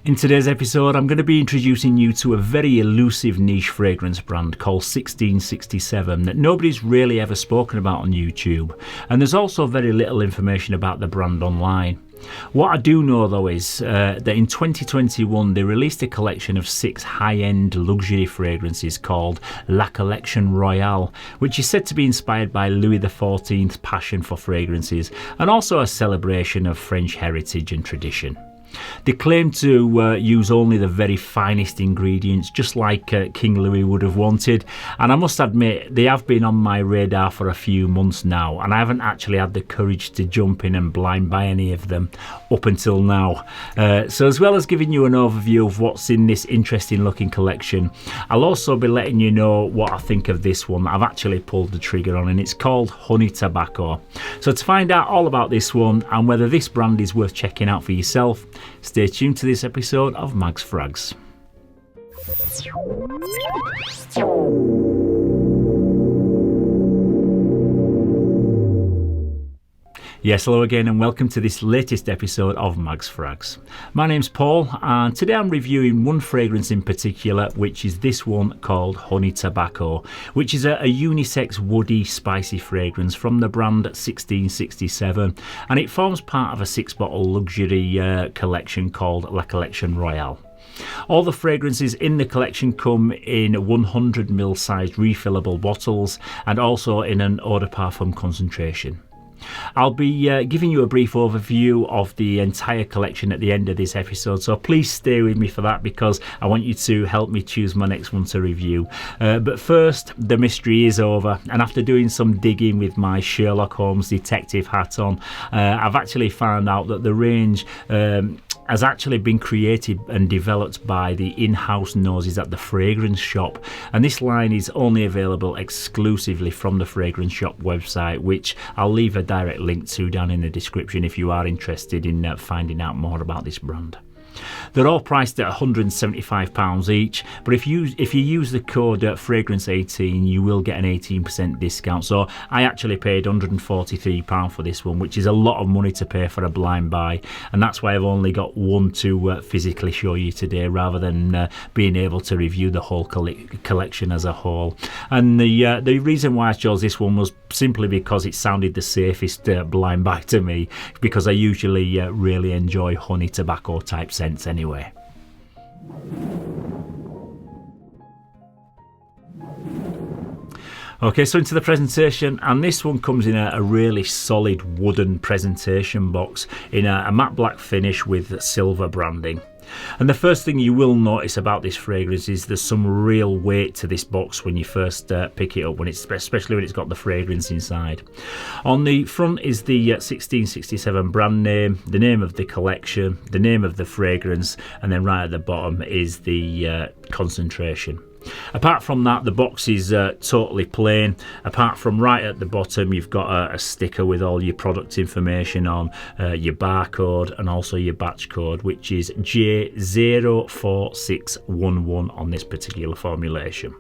In today's episode, I'm going to be introducing you to a very elusive niche fragrance brand called 1667 that nobody's really ever spoken about on YouTube, and there's also very little information about the brand online. What I do know though is that in 2021 they released a collection of 6 high-end luxury fragrances called La Collection Royale, which is said to be inspired by Louis XIV's passion for fragrances and also a celebration of French heritage and tradition. They claim to use only the very finest ingredients, just like King Louis would have wanted, and I must admit they have been on my radar for a few months now, and I haven't actually had the courage to jump in and blind buy any of them up until now. So as well as giving you an overview of what's in this interesting looking collection, I'll also be letting you know what I think of this one that I've actually pulled the trigger on, and it's called Honey Tobacco. So to find out all about this one and whether this brand is worth checking out for yourself, stay tuned to this episode of Mags Frags. Yes, hello again and welcome to this latest episode of Mags Frags. My name's Paul and today I'm reviewing one fragrance in particular, which is this one called Honey Tobacco, which is a unisex woody spicy fragrance from the brand 1667, and it forms part of a 6-bottle luxury collection called La Collection Royale. All the fragrances in the collection come in 100ml sized refillable bottles and also in an eau de parfum concentration. I'll be giving you a brief overview of the entire collection at the end of this episode, so please stay with me for that because I want you to help me choose my next one to review. But first, the mystery is over, and after doing some digging with my Sherlock Holmes detective hat on, I've actually found out that the range has actually been created and developed by the in-house noses at the fragrance shop, and this line is only available exclusively from the fragrance shop website, which I'll leave a direct link to down in the description if you are interested in finding out more about this brand. They're all priced at £175 each, but if you use the code fragrance18 you will get an 18% discount. So I actually paid £143 for this one, which is a lot of money to pay for a blind buy, and that's why I've only got one to physically show you today rather than being able to review the whole collection as a whole. And the reason why I chose this one was simply because it sounded the safest blind buy to me, because I usually really enjoy honey tobacco type scents anyway. Okay, so into the presentation, and this one comes in a really solid wooden presentation box in a matte black finish with silver branding. And the first thing you will notice about this fragrance is there's some real weight to this box when you first pick it up, especially when it's got the fragrance inside. On the front is the 1667 brand name, the name of the collection, the name of the fragrance, and then right at the bottom is the concentration. Apart from that, the box is totally plain. Apart from right at the bottom, you've got a sticker with all your product information on, your barcode and also your batch code, which is J04611 on this particular formulation.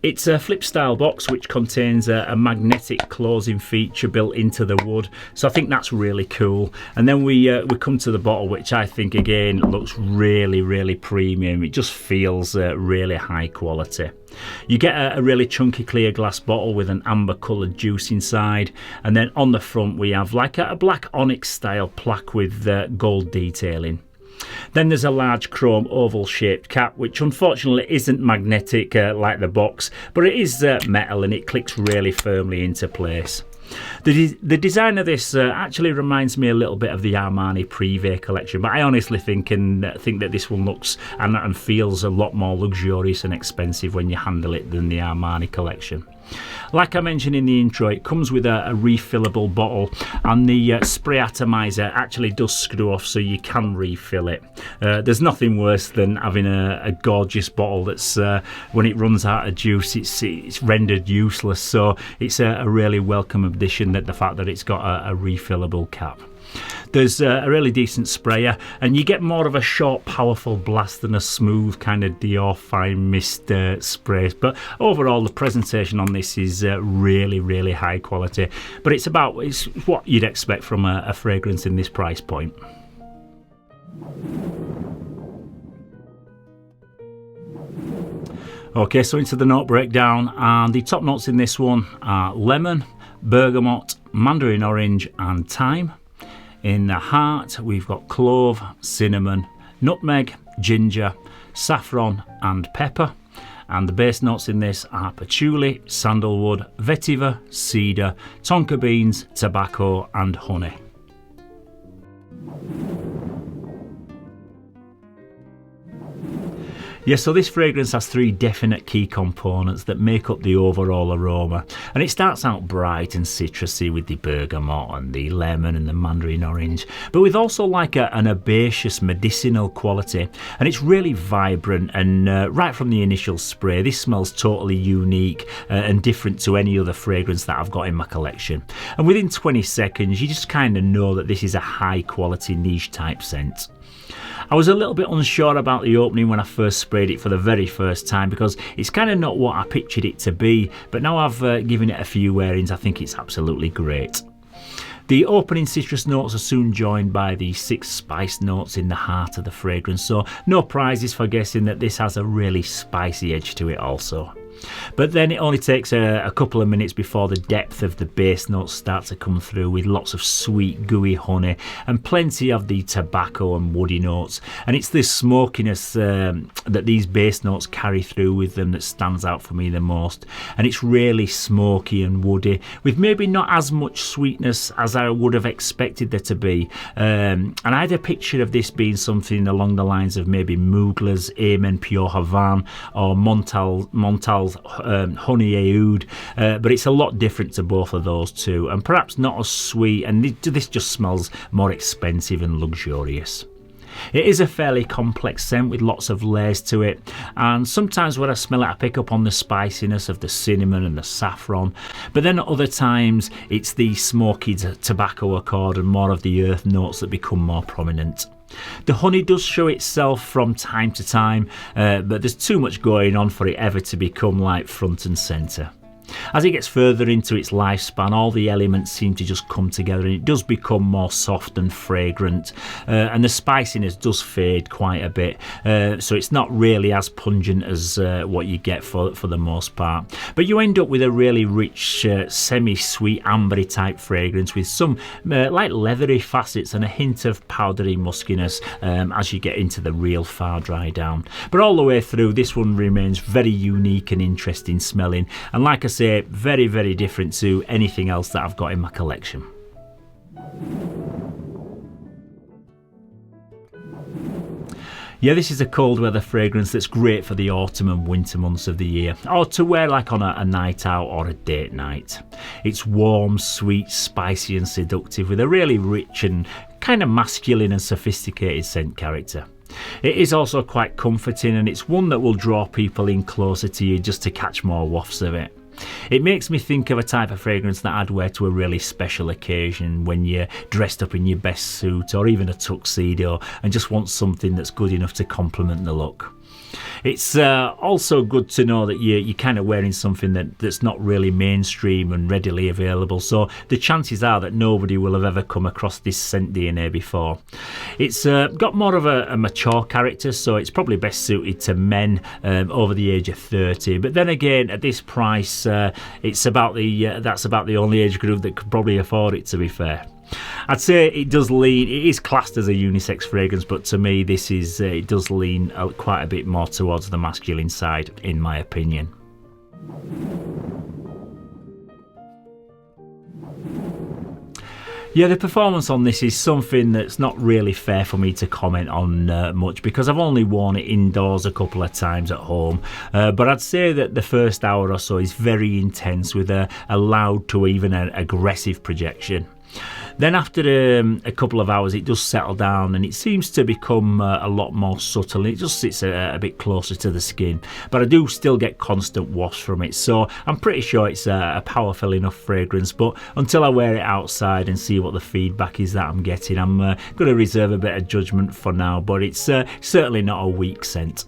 It's a flip style box which contains a magnetic closing feature built into the wood, so I think that's really cool. And then we come to the bottle, which I think again looks really premium. It just feels really high quality. You get a really chunky clear glass bottle with an amber coloured juice inside, and then on the front we have like a black onyx style plaque with gold detailing. Then there's a large chrome oval shaped cap, which unfortunately isn't magnetic like the box, but it is metal and it clicks really firmly into place. The design of this actually reminds me a little bit of the Armani Privé collection, but I honestly think that this one looks and feels a lot more luxurious and expensive when you handle it than the Armani collection. Like I mentioned in the intro, it comes with a refillable bottle, and the spray atomizer actually does screw off so you can refill it. There's nothing worse than having a gorgeous bottle that's when it runs out of juice it's rendered useless, so it's a really welcome addition, that the fact that it's got a refillable cap. There's a really decent sprayer, and you get more of a short, powerful blast than a smooth kind of Dior fine mist spray. But overall, the presentation on this is really high quality. But it's what you'd expect from a fragrance in this price point. Okay, so into the note breakdown, and the top notes in this one are lemon, bergamot, mandarin orange and thyme. In the heart we've got clove, cinnamon, nutmeg, ginger, saffron and pepper. And the base notes in this are patchouli, sandalwood, vetiver, cedar, tonka beans, tobacco and honey. Yeah, so this fragrance has three definite key components that make up the overall aroma, and it starts out bright and citrusy with the bergamot and the lemon and the mandarin orange, but with also like an herbaceous medicinal quality, and it's really vibrant, and right from the initial spray this smells totally unique and different to any other fragrance that I've got in my collection, and within 20 seconds you just kind of know that this is a high quality niche type scent. I was a little bit unsure about the opening when I first sprayed it for the very first time, because it's kind of not what I pictured it to be, but now I've given it a few wearings, I think it's absolutely great. The opening citrus notes are soon joined by the 6 spice notes in the heart of the fragrance, so no prizes for guessing that this has a really spicy edge to it also. But then it only takes a couple of minutes before the depth of the base notes start to come through, with lots of sweet gooey honey and plenty of the tobacco and woody notes, and it's this smokiness that these base notes carry through with them that stands out for me the most, and it's really smoky and woody with maybe not as much sweetness as I would have expected there to be, and I had a picture of this being something along the lines of maybe Mugler's Amen Pure Havane or Montal's Honey Oud, but it's a lot different to both of those two, and perhaps not as sweet, and this just smells more expensive and luxurious. It is a fairly complex scent with lots of layers to it, and sometimes when I smell it I pick up on the spiciness of the cinnamon and the saffron, but then at other times it's the smoky tobacco accord and more of the earth notes that become more prominent. The honey does show itself from time to time, but there's too much going on for it ever to become like front and centre. As it gets further into its lifespan, all the elements seem to just come together, and it does become more soft and fragrant, and the spiciness does fade quite a bit, so it's not really as pungent as what you get for the most part, but you end up with a really rich semi-sweet ambery type fragrance with some like leathery facets and a hint of powdery muskiness as you get into the real far dry down. But all the way through this one remains very unique and interesting smelling, and like I say, very, very different to anything else that I've got in my collection. Yeah, this is a cold weather fragrance that's great for the autumn and winter months of the year, or to wear like on a night out or a date night. It's warm, sweet, spicy and seductive, with a really rich and kind of masculine and sophisticated scent character. It is also quite comforting, and it's one that will draw people in closer to you just to catch more wafts of it. It makes me think of a type of fragrance that I'd wear to a really special occasion, when you're dressed up in your best suit or even a tuxedo and just want something that's good enough to complement the look. It's also good to know that you're kind of wearing something that's not really mainstream and readily available, so the chances are that nobody will have ever come across this scent DNA before. It's got more of a mature character, so it's probably best suited to men over the age of 30, but then again at this price it's about that's about the only age group that could probably afford it, to be fair. I'd say it is classed as a unisex fragrance, but to me it does lean quite a bit more towards the masculine side, in my opinion. Yeah, the performance on this is something that's not really fair for me to comment on much, because I've only worn it indoors a couple of times at home, but I'd say that the first hour or so is very intense, with a loud to even an aggressive projection. Then after a couple of hours it does settle down, and it seems to become a lot more subtle. It just sits a bit closer to the skin, but I do still get constant wafts from it, so I'm pretty sure it's a powerful enough fragrance. But until I wear it outside and see what the feedback is that I'm getting, I'm going to reserve a bit of judgment for now, but it's certainly not a weak scent.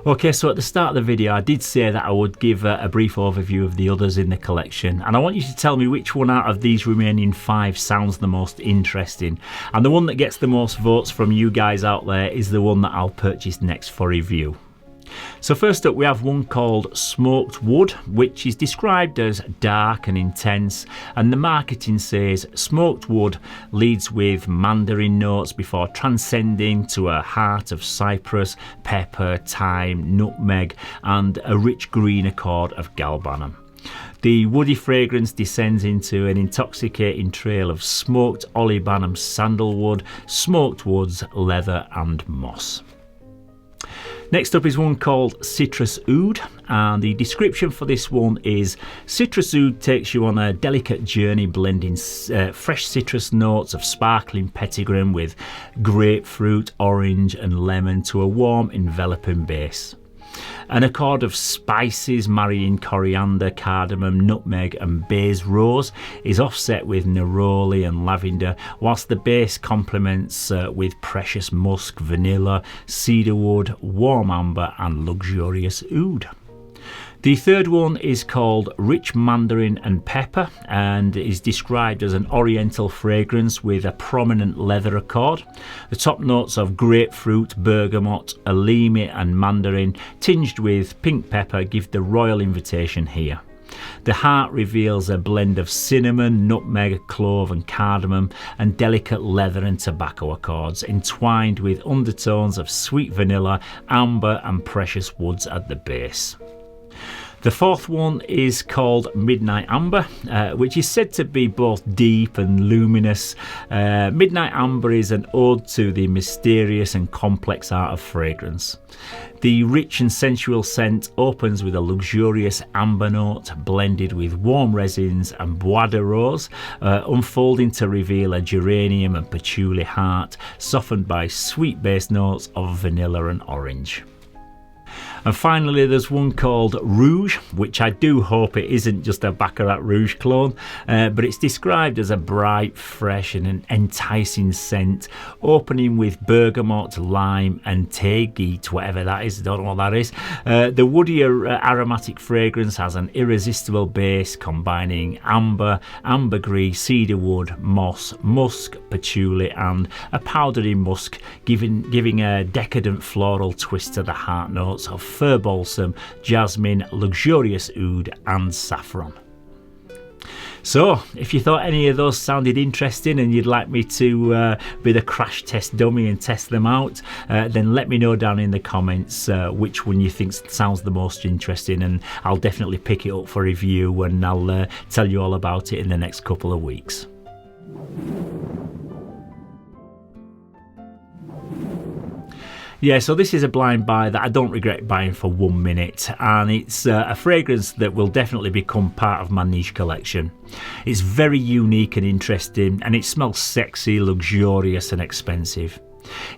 Okay, so at the start of the video I did say that I would give a brief overview of the others in the collection, and I want you to tell me which one out of these remaining 5 sounds the most interesting, and the one that gets the most votes from you guys out there is the one that I'll purchase next for review. So first up we have one called Smoked Wood, which is described as dark and intense, and the marketing says smoked wood leads with mandarin notes before transcending to a heart of cypress, pepper, thyme, nutmeg and a rich green accord of galbanum. The woody fragrance descends into an intoxicating trail of smoked olibanum, sandalwood, smoked woods, leather and moss. Next up is one called Citrus Oud, and the description for this one is citrus oud takes you on a delicate journey blending fresh citrus notes of sparkling petitgram with grapefruit, orange and lemon to a warm enveloping base. An accord of spices marrying coriander, cardamom, nutmeg and bays rose is offset with neroli and lavender, whilst the base complements with precious musk, vanilla, cedarwood, warm amber and luxurious oud. The third one is called Rich Mandarin and Pepper and is described as an oriental fragrance with a prominent leather accord. The top notes of grapefruit, bergamot, elemi and mandarin tinged with pink pepper give the royal invitation here. The heart reveals a blend of cinnamon, nutmeg, clove and cardamom and delicate leather and tobacco accords entwined with undertones of sweet vanilla, amber and precious woods at the base. The fourth one is called Midnight Amber, which is said to be both deep and luminous. Midnight Amber is an ode to the mysterious and complex art of fragrance. The rich and sensual scent opens with a luxurious amber note blended with warm resins and bois de rose, unfolding to reveal a geranium and patchouli heart, softened by sweet base notes of vanilla and orange. And finally there's one called Rouge, which I do hope it isn't just a Baccarat Rouge clone, but it's described as a bright, fresh and an enticing scent, opening with bergamot, lime and teigit, whatever that is, I don't know what that is. The woody aromatic fragrance has an irresistible base combining amber, ambergris, cedarwood, moss, musk, patchouli and a powdery musk, giving a decadent floral twist to the heart notes of fir balsam, jasmine, luxurious oud and saffron. So if you thought any of those sounded interesting and you'd like me to be the crash test dummy and test them out, then let me know down in the comments which one you think sounds the most interesting, and I'll definitely pick it up for review and I'll tell you all about it in the next couple of weeks. Yeah, so this is a blind buy that I don't regret buying for 1 minute, and it's a fragrance that will definitely become part of my niche collection. It's very unique and interesting, and it smells sexy, luxurious and expensive.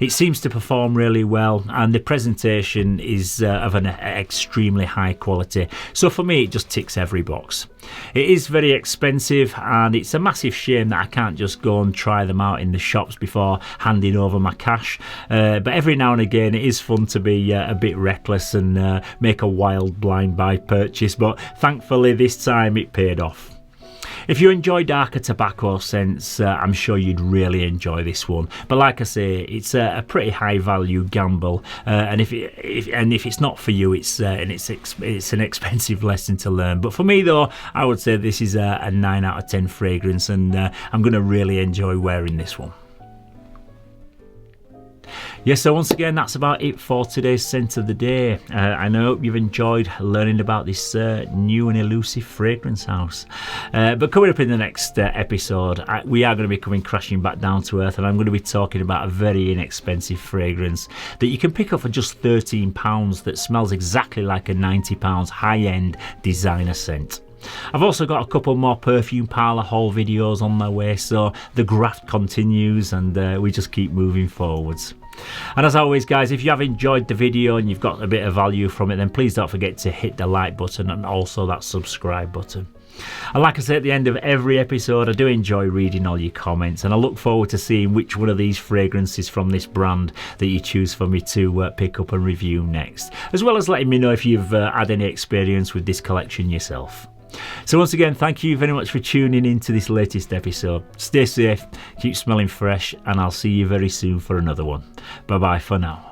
It seems to perform really well, and the presentation is of an extremely high quality, so for me it just ticks every box. It is very expensive, and it's a massive shame that I can't just go and try them out in the shops before handing over my cash, but every now and again it is fun to be a bit reckless and make a wild blind buy purchase, but thankfully this time it paid off. If you enjoy darker tobacco scents, I'm sure you'd really enjoy this one. But like I say, it's a pretty high value gamble, and if it's not for you, it's an expensive lesson to learn. But for me though, I would say this is a 9 out of 10 fragrance, and I'm going to really enjoy wearing this one. Yes, so once again, that's about it for today's scent of the day. And I hope you've enjoyed learning about this new and elusive fragrance house. But coming up in the next episode, we are going to be coming crashing back down to earth, and I'm going to be talking about a very inexpensive fragrance that you can pick up for just £13 that smells exactly like a £90 high-end designer scent. I've also got a couple more perfume parlour haul videos on my way, so the graft continues and we just keep moving forwards. And as always guys, if you have enjoyed the video and you've got a bit of value from it, then please don't forget to hit the like button and also that subscribe button. And like I say at the end of every episode, I do enjoy reading all your comments, and I look forward to seeing which one of these fragrances from this brand that you choose for me to pick up and review next, as well as letting me know if you've had any experience with this collection yourself. So once again, thank you very much for tuning in to this latest episode. Stay safe, keep smelling fresh, and I'll see you very soon for another one. Bye bye for now.